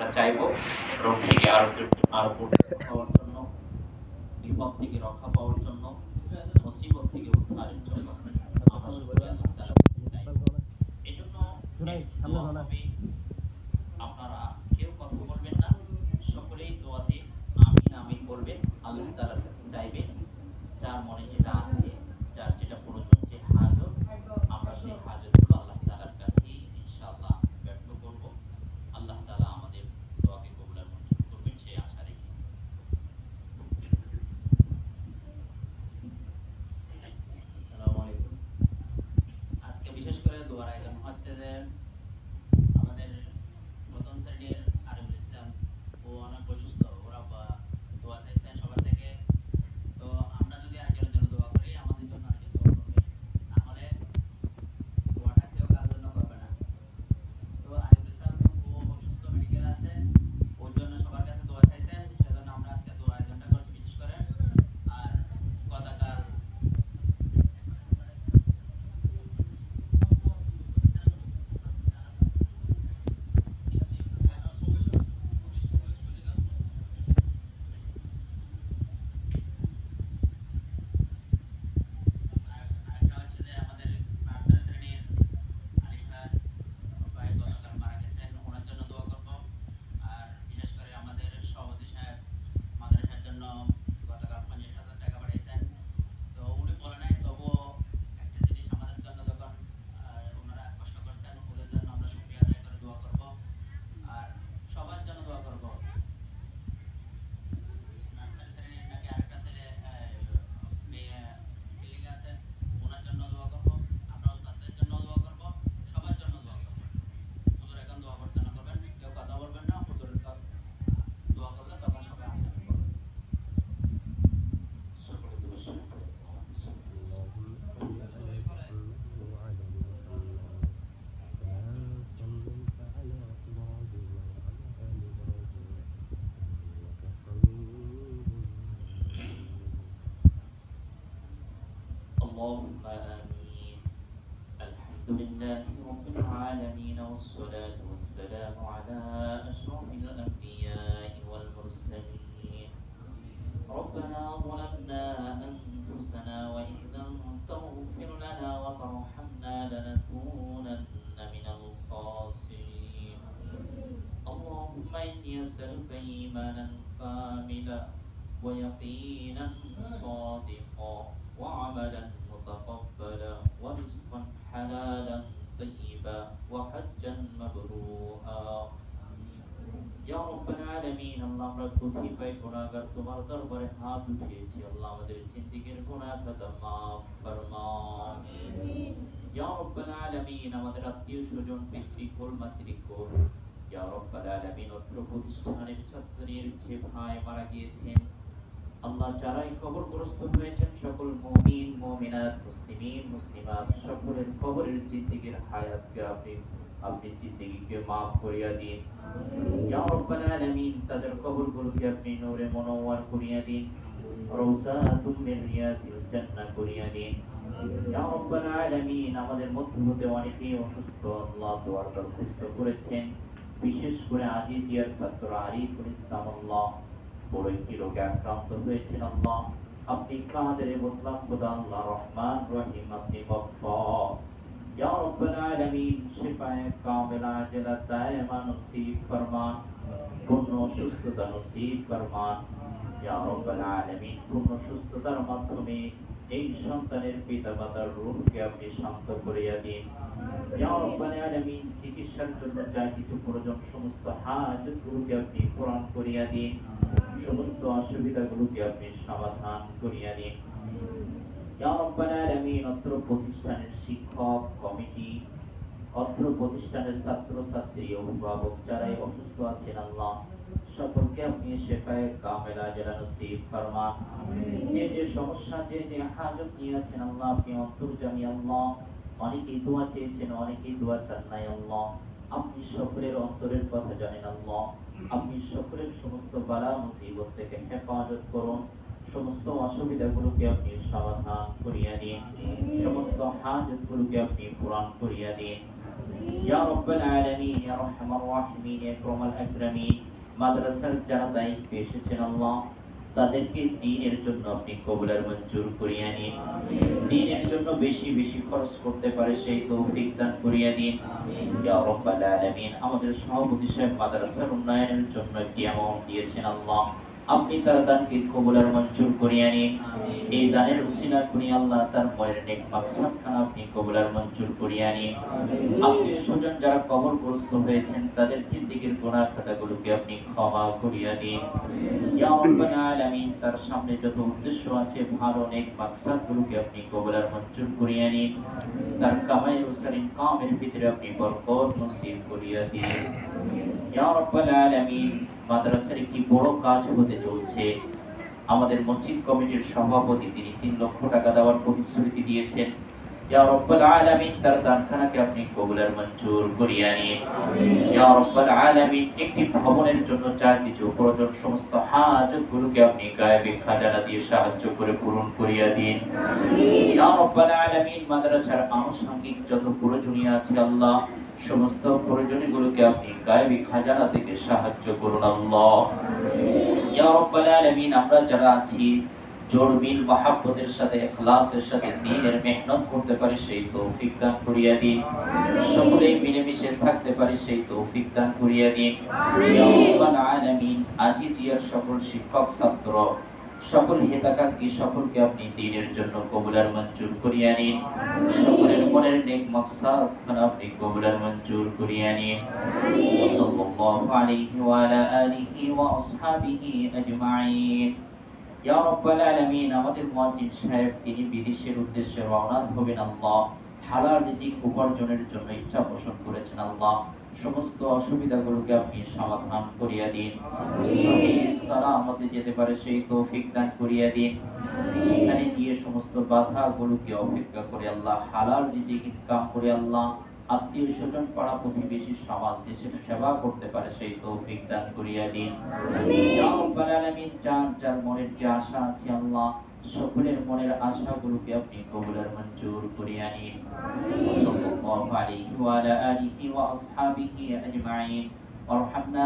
আমরা চাইবো রোগ থেকে আরো পাওয়ার জন্য, বিপদ থেকে রক্ষা পাওয়ার জন্য, মুসিবত থেকে উদ্ধারের জন্য আমরা সকলে আল্লাহ তাআলার কাছে চাইবো। এজন্য দোয়া হবে, আপনারা কেউ কথা বলবেন না, সকলেই দোয়াতে আমিন আমিন বলবেন, আল্লাহ তাআলার কাছে চাইবেন। যার মনে যেটা আছে, যার যেটা প্রয়োজন, যে হাজত, আমরা সেই হাজতগুলো আল্লাহ তাআলার কাছে ইনশাআল্লাহ ব্যক্ত করব। আল্লাহ তাআলা আমাদের দোয়াকে কবুল আর মঞ্জুর করবেন সেই আশা রেখে। আসসালামু আলাইকুম। আজকে বিশেষ করে দোয়ার আয়োজন হচ্ছে যে আমাদের প্রথম শ্রেণীর আরিফুল ইসলাম ও অনেক অসুস্থ, ওরা দোয়া চাইছেন সবার থেকে। তো আমরা যদি একজনের জন্য দোয়া করি, আমাদের জন্য আরেকজন দোয়া করবে, না হলে দোয়াটা কেউ কারোর জন্য করবে না। তো আরিফুল ইসলাম ও অসুস্থ, মেডিকেল আছে, ওর জন্য সবার কাছে দোয়া চাইছেন, সেজন্য আমরা আজকে দোয়া আয়োজনটা করছি বিশেষ করে। আর গতকাল আরেকটা হচ্ছে যে আমাদের নার্সারি শ্রেণীর আলিফাত ভাই গতকাল মারা গেছেন, ওনার জন্য দোয়া করব। আর বিশেষ করে আমাদের সভাপতি সাহেব মাদ্রাসার জন্য গতকাল 50,000 টাকা পাঠিয়েছেন। তো উনি বলে নাই, তবুও একটা জিনিস আমাদের জন্য যখন ওনারা কষ্ট করছেন, ওদের জন্য আমরা শুকরিয়া আদায় করে দোয়া করব। আর সবার জন্য দোয়া করব। নার্সারি শ্রেণীর নাকি আরেকটা ছেলে বিল্ডিং আছে, ওনার জন্য দোয়া করব। আমরা ওস্তাদদের জন্য দোয়া করব, সবার জন্য দোয়া করব। হুজুর এখন দোয়া প্রার্থনা করবেন, কেউ কথা বলবেন না, হুজুরের দোয়া করলে তখন সবাই আমিন বলবেন। সকলে দোয়া শুরু করে اللهم آمين. الحمد لله رب العالمين، والصلاة والسلام على أشرف الأنبياء والمرسلين. ربنا ظلمنا أنفسنا وإن لم تغفر لنا وترحمنا لنكونن من الخاسرين. اللهم إني أسألك إيمانا كاملا ويقينا صادقا وعملا متقبلا ورزقا حلالا طيبا وحجا مبرورا ইয়া রব্বাল আলামিন। আল্লাহ আমরা প্রতিপাই গুনাহগার, তোমার দরবারে হাত উঠিয়েছি। আল্লাহ আমাদের জিন্দেগীর গুনাহ খাতা মাফ ফরমাও। ইয়া রব্বাল আলামিন, আমাদের আত্মীয় স্বজন, পিতৃকুল মাতৃকুল, ইয়া রব্বাল আলামিন, অত্র প্রতিষ্ঠানের ছাত্রীর যে ভাই মারা গিয়েছেন, আল্লাহ যারাই কবরগ্রস্ত হয়েছেন, সকল মুমিন মুমিনাত, মুসলিমিন মুসলিমাত, সকলের কবরের জিন্দেগীর হায়াতকে আপনি জিন্দেগীকে মাফ করিয়া দিন। ইয়া রব্বাল আলামিন, তাদের কবরগুলোকে আপনি নূরে মুনাওয়ার করিয়া দিন, রওজাতুম মিন রিয়াজিল জান্নাহ করিয়া দিন। ইয়া রব্বাল আলামিন, আমাদের মধ্য হতে অনেকেই অসুস্থ, আল্লাহ দোয়ার দরখাস্ত করেছেন, বিশেষ করে আজিজিয়ার ছাত্র আরিফুল ইসলাম, আল্লাহ বড় একটি রোগে আক্রান্ত হয়েছেন। আল্লাহ আপনি কাদের মুতলাক খোদা, আল্লাহ রহমান রহিম, আপনি গফফার। ইয়া রব্বাল আলামিন, শিফায়ে কামিলা আজলা দায়মা নসিব ফরমান, পূর্ণ সুস্থতা নসিব ফরমান। ইয়া রব্বাল আলামিন, পূর্ণ সুস্থতার মাধ্যমে এই সন্তানের পিতা মাতার রূহকে আপনি শান্ত করিয়া দিন। ইয়া রব্বাল আলামিন, চিকিৎসার জন্য যা কিছু প্রয়োজন, সমস্ত হাজতগুলোকে আপনি পূরণ করিয়া দিন, সমস্ত অসুবিধাগুলোকে আপনি সমাধান করিয়া দিন। ইয়া রব্বাল আলামিন, অত্র প্রতিষ্ঠানের শিক্ষক কমিটি, অত্র প্রতিষ্ঠানের ছাত্র ছাত্রী, অভিভাবক যারাই অসুস্থ আছেন, আল্লাহ সকলকে আপনি শিফায়ে কামিলা আজলা নসিব ফরমান। যে যে সমস্যা, যে যে হাজত নিয়ে আছেন, আল্লাহ আপনি অন্তর্যামী। আল্লাহ অনেকেই দোয়া চেয়েছেন, অনেকেই দোয়া চান নাই, আল্লাহ আপনি সকলের অন্তরের কথা জানেন। আল্লাহ আপনি সকলের সমস্ত বালা মুসিবত থেকে হেফাজত করুন, সমস্ত অসুবিধাগুলোকে আপনি সমাধান করিয়া দিন, সমস্ত হাজতগুলোকে আপনি পূরণ করিয়া দিন। ইয়া রাব্বাল আলামিন ইয়া আরহামার রাহিমিন ইয়া আকরামাল আকরামিন মাদ্রাসার যারা দায়িত্বে এসেছেন আল্লাহ তাদেরকে দ্বীনের জন্য আপনি কবুল আর মঞ্জুর করিয়া নিন। দ্বীনের জন্য বেশি বেশি খরচ করতে পারে সেই তৌফিক দান করিয়া দিন। ইয়া রাব্বাল আলামিন আমাদের সভাপতি সাহেব মাদ্রাসার উন্নয়নের জন্য একটি অ্যামাউন্ট দিয়েছেন আল্লাহ, আপনি তার দানকে কবুল আর মঞ্জুর করিয়া নিন। এই দানের উসিলা করি আল্লাহ তার মনের নেক মাকসাদ খানা আপনি কবুল আর মঞ্জুর করিয়া নিন। আপনি সুজন যারা কবরগ্রস্ত হয়েছেন তাদের জিন্দেগীর গুনাহ খাতাগুলোকে আপনি ক্ষমা করিয়া দিন। ইয়া রাব্বাল আলামিন তার সামনে যত উদ্দেশ্য আছে ভালো নেক মাকসাদগুলোকে আপনি কবুল আর মঞ্জুর করিয়া নিন। তার কামাই রুসার ইনকামের ভিতরে আপনি বরকত নসিব করিয়া দিন। ইয়া রাব্বাল আলামিন মাদ্রাসার একটি বড় কাজ হতে চলছে, আমাদের মসজিদ কমিটির সভাপতি তিনি 3 লক্ষ টাকা দেওয়ার প্রতিশ্রুতি দিয়েছেন। ইয়া রাব্বাল আলামিন তার দানখানাকে আপনি কবুল আর মঞ্জুর করিয়া নিন। ইয়া রাব্বাল আলামিন একটি ভবনের জন্য যার কিছু প্রয়োজন সমস্ত হাজতগুলোকে আপনি গায়েবী খাজানা দিয়ে সাহায্য করে পূরণ করিয়া দিন। ইয়া রাব্বাল আলামিন মাদ্রাসার আনুষঙ্গিক যত প্রয়োজনীয় আছে আল্লাহ সমস্ত প্রয়োজনগুলোকে আপনি গায়েবী খাজানা থেকে সাহায্য করুন আল্লাহ। ইয়া রাব্বাল আলামিন আমরা যারা আছি জোরবিল মহব্বতের সাথে ইখলাসের সাথে দ্বীনের মেহনত করতে পারি সেই তৌফিক দান করিয়া দিন। সকলেই মিলেমিশে থাকতে পারি সেই তৌফিক দান করিয়া দিন। ইয়া রাব্বাল আলামিন আজিজিয়ার সকল শিক্ষক ছাত্র সকল হিতাকাঙ্ক্ষী সকলকে আপনি দ্বীনের জন্য কবুল আর মঞ্জুর করিয়া নিন। সকলের মনের নেক মাকসাদ আপনি কবুল আর মঞ্জুর করিয়া নিন। সাল্লাল্লাহু আলাইহি ওয়া আলা আলিহি ওয়া আসহাবিহি আজমাইন। ইয়া রাব্বাল আলামিন আমাদের মুয়াজ্জিন সাহেব তিনি বিদেশের উদ্দেশ্যে রওনা হবেন আল্লাহ, হালাল রিজিক উপার্জনের জন্য ইচ্ছা পোষণ করেছেন আল্লাহ, সমস্ত অসুবিধাগুলোকে আপনি সমাধান করিয়া দিন। সহি সালামতে যেতে পারে সেই তৌফিক দান করিয়া দিন। সেখানে গিয়ে সমস্ত বাধাগুলোকে অপেক্ষা করে আল্লাহ হালাল রিজিক ইনকাম করে আল্লাহ আত্মীয় স্বজন পাড়া প্রতিবেশী সমাজ দেশের সেবা করতে পারে সেই তৌফিক দান করিয়া দিন। ইয়া রাব্বাল আলামিন যার মনের যে আশা আছে আল্লাহ সকলের মনের আশাগুলোকে আপনি কবুল আর মঞ্জুর করিয়া নিন। সাল্লাল্লাহু আলাইহি ওয়া আলা আলিহি ওয়া আসহাবিহি আজমাইন। ওয়ারহামনা